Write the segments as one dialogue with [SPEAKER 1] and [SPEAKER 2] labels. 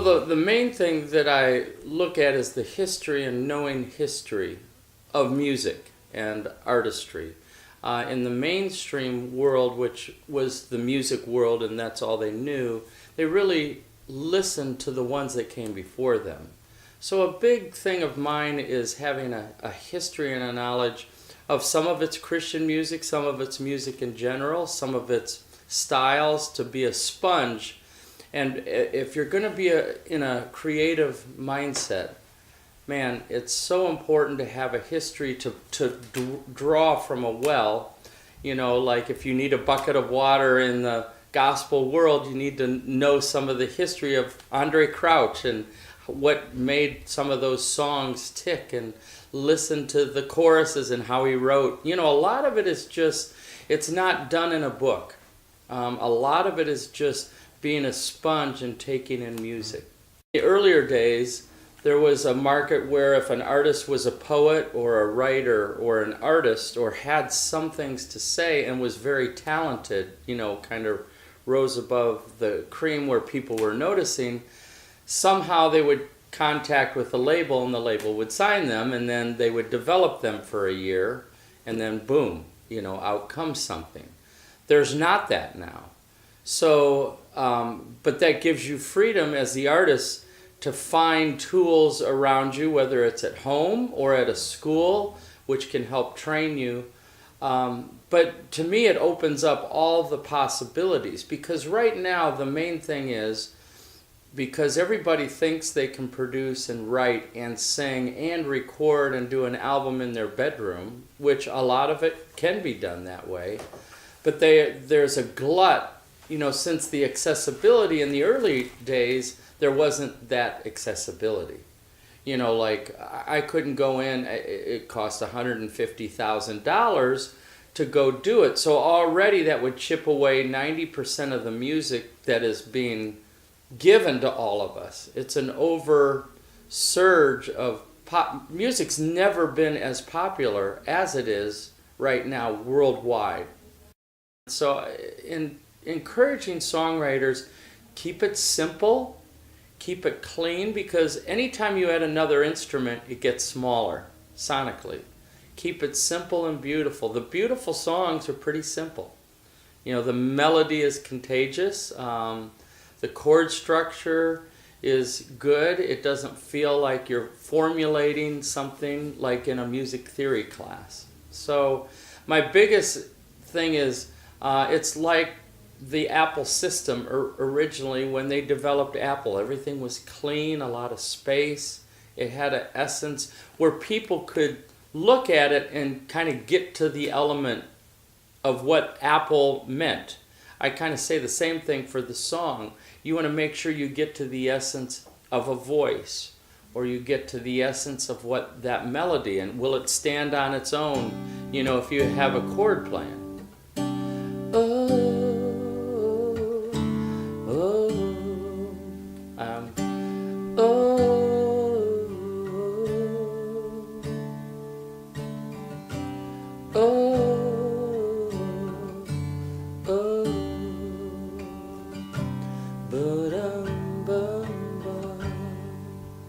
[SPEAKER 1] the main thing that I look at is the history and knowing history of music and artistry. In the mainstream world, which was the music world and that's all they knew, they really listened to the ones that came before them. So a big thing of mine is having a history and a knowledge of some of its Christian music, some of its music in general, some of its styles, to be a sponge. And if you're going to be in a creative mindset, man, it's so important to have a history to draw from a well. You know, like if you need a bucket of water in the gospel world, you need to know some of the history of Andre Crouch and what made some of those songs tick, and listen to the choruses and how he wrote. You know, a lot of it is just, it's not done in a book. A lot of it is just being a sponge and taking in music. In the earlier days, there was a market where if an artist was a poet or a writer or an artist or had some things to say and was very talented, you know, kind of rose above the cream where people were noticing, somehow they would contact with the label and the label would sign them, and then they would develop them for a year, and then boom, you know, out comes something. There's not that now. So, but that gives you freedom as the artist to find tools around you, whether it's at home or at a school, which can help train you. But to me, it opens up all the possibilities, because right now the main thing is, because everybody thinks they can produce and write and sing and record and do an album in their bedroom, which a lot of it can be done that way, but there's a glut, you know, since the accessibility in the early days, there wasn't that accessibility. You know, like I couldn't go in, it cost $150,000 to go do it. So already that would chip away 90% of the music that is being given to all of us. It's an over surge of pop. Music's never been as popular as it is right now worldwide. So in encouraging songwriters, keep it simple, keep it clean, because anytime you add another instrument, it gets smaller sonically. Keep it simple and beautiful. The beautiful songs are pretty simple. You know, the melody is contagious. The chord structure is good. It doesn't feel like you're formulating something like in a music theory class. So my biggest thing is, it's like the Apple system originally when they developed Apple. Everything was clean, a lot of space. It had an essence where people could look at it and kind of get to the element of what Apple meant. I kind of say the same thing for the song. You want to make sure you get to the essence of a voice, or you get to the essence of what that melody, and will it stand on its own, you know, if you have a chord playing. Oh, oh, oh, oh.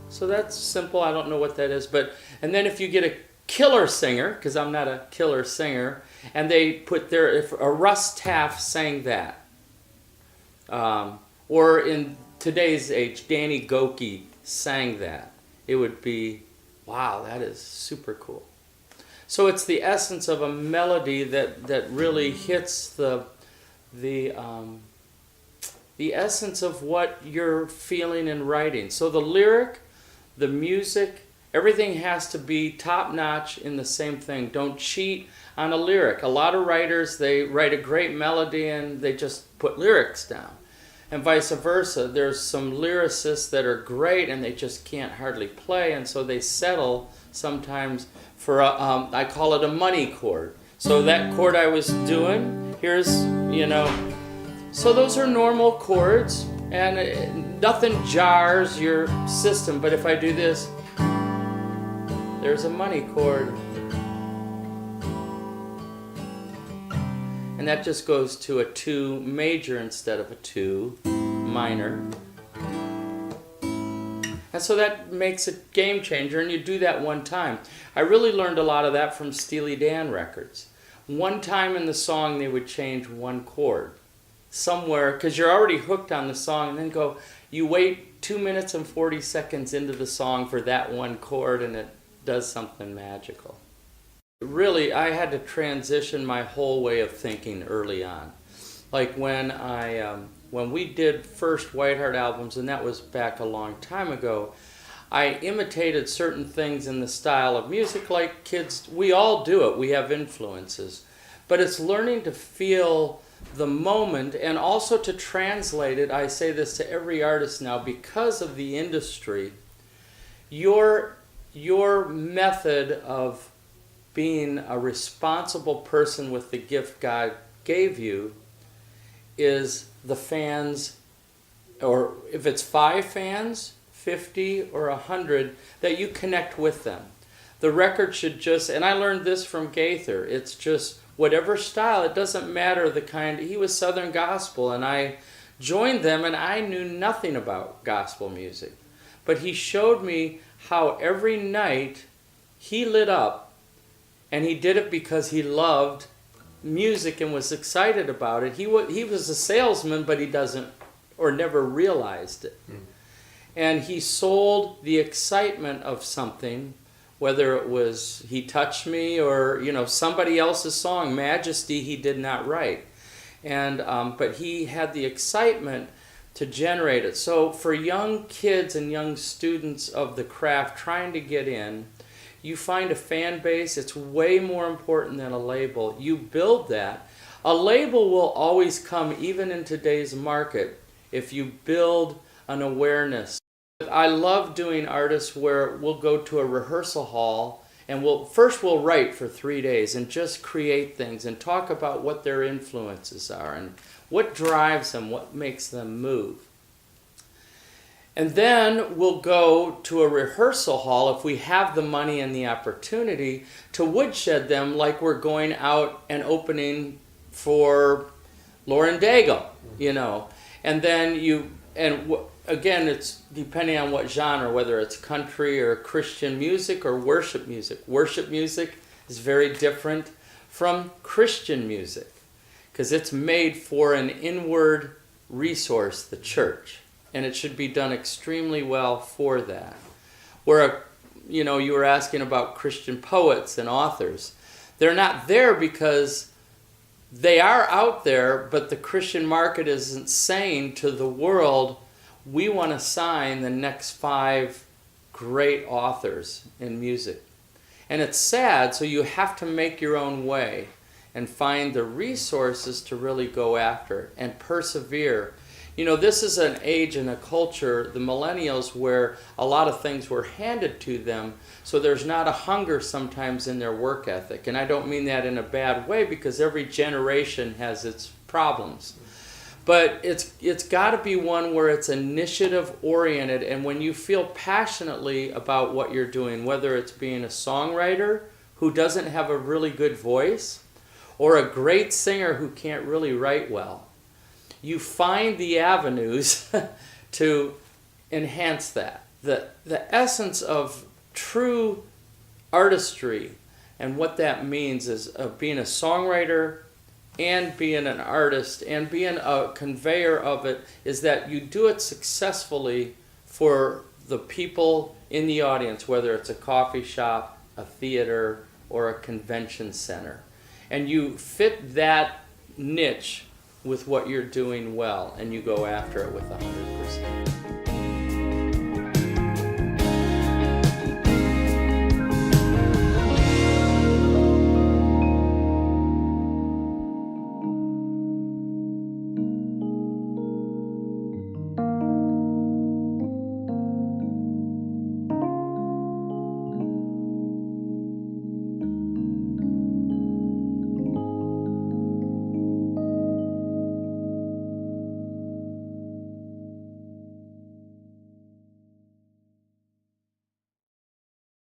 [SPEAKER 1] So that's simple. I don't know what that is, but and then if you get a killer singer, because I'm not a killer singer, and they put if a Russ Taff sang that, or in today's age, Danny Gokey sang that, it would be, wow, that is super cool. So it's the essence of a melody that really hits the essence of what you're feeling and writing. So the lyric, the music, everything has to be top-notch in the same thing. Don't cheat on a lyric. A lot of writers, they write a great melody and they just put lyrics down. And vice versa. There's some lyricists that are great and they just can't hardly play, and so they settle sometimes for, I call it a money chord. So that chord I was doing, here's, you know, so those are normal chords, and nothing jars your system. But if I do this, there's a money chord. And that just goes to a 2 major instead of a 2 minor. And so that makes a game changer, and you do that one time. I really learned a lot of that from Steely Dan records. One time in the song, they would change one chord somewhere, because you're already hooked on the song, and then you wait 2 minutes and 40 seconds into the song for that one chord, and it does something magical. Really, I had to transition my whole way of thinking early on. Like when we did first Whiteheart albums, and that was back a long time ago, I imitated certain things in the style of music like kids. We all do it. We have influences. But it's learning to feel the moment and also to translate it. I say this to every artist now because of the industry. Your method of being a responsible person with the gift God gave you is the fans, or if it's 5 fans, 50 or 100, that you connect with them. The record should just, and I learned this from Gaither, it's just whatever style, it doesn't matter the kind. He was Southern gospel, and I joined them, and I knew nothing about gospel music. But he showed me how every night he lit up, and he did it because he loved music and was excited about it. He was a salesman, but he doesn't, or never realized it. And he sold the excitement of something, whether it was He Touched Me or somebody else's song, Majesty, he did not write. And but he had the excitement to generate it. So for young kids and young students of the craft trying to get in, you find a fan base. It's way more important than a label. You build that. A label will always come, even in today's market, if you build an awareness. I love doing artists where we'll go to a rehearsal hall and we'll write for 3 days and just create things and talk about what their influences are and what drives them, what makes them move. And then we'll go to a rehearsal hall, if we have the money and the opportunity, to woodshed them like we're going out and opening for Lauren Daigle, And then again, it's depending on what genre, whether it's country or Christian music or worship music. Worship music is very different from Christian music because it's made for an inward resource, the church. And it should be done extremely well for that. Where, you were asking about Christian poets and authors. They're not there because they are out there, but the Christian market isn't saying to the world, we want to sign the next 5 great authors in music. And it's sad, so you have to make your own way and find the resources to really go after it and persevere. This is an age and a culture, the millennials, where a lot of things were handed to them, so there's not a hunger sometimes in their work ethic. And I don't mean that in a bad way, because every generation has its problems. But it's got to be one where it's initiative-oriented, and when you feel passionately about what you're doing, whether it's being a songwriter who doesn't have a really good voice, or a great singer who can't really write well, you find the avenues to enhance that. The essence of true artistry and what that means is of being a songwriter and being an artist and being a conveyor of it is that you do it successfully for the people in the audience, whether it's a coffee shop, a theater, or a convention center. And you fit that niche with what you're doing well, and you go after it with 100%.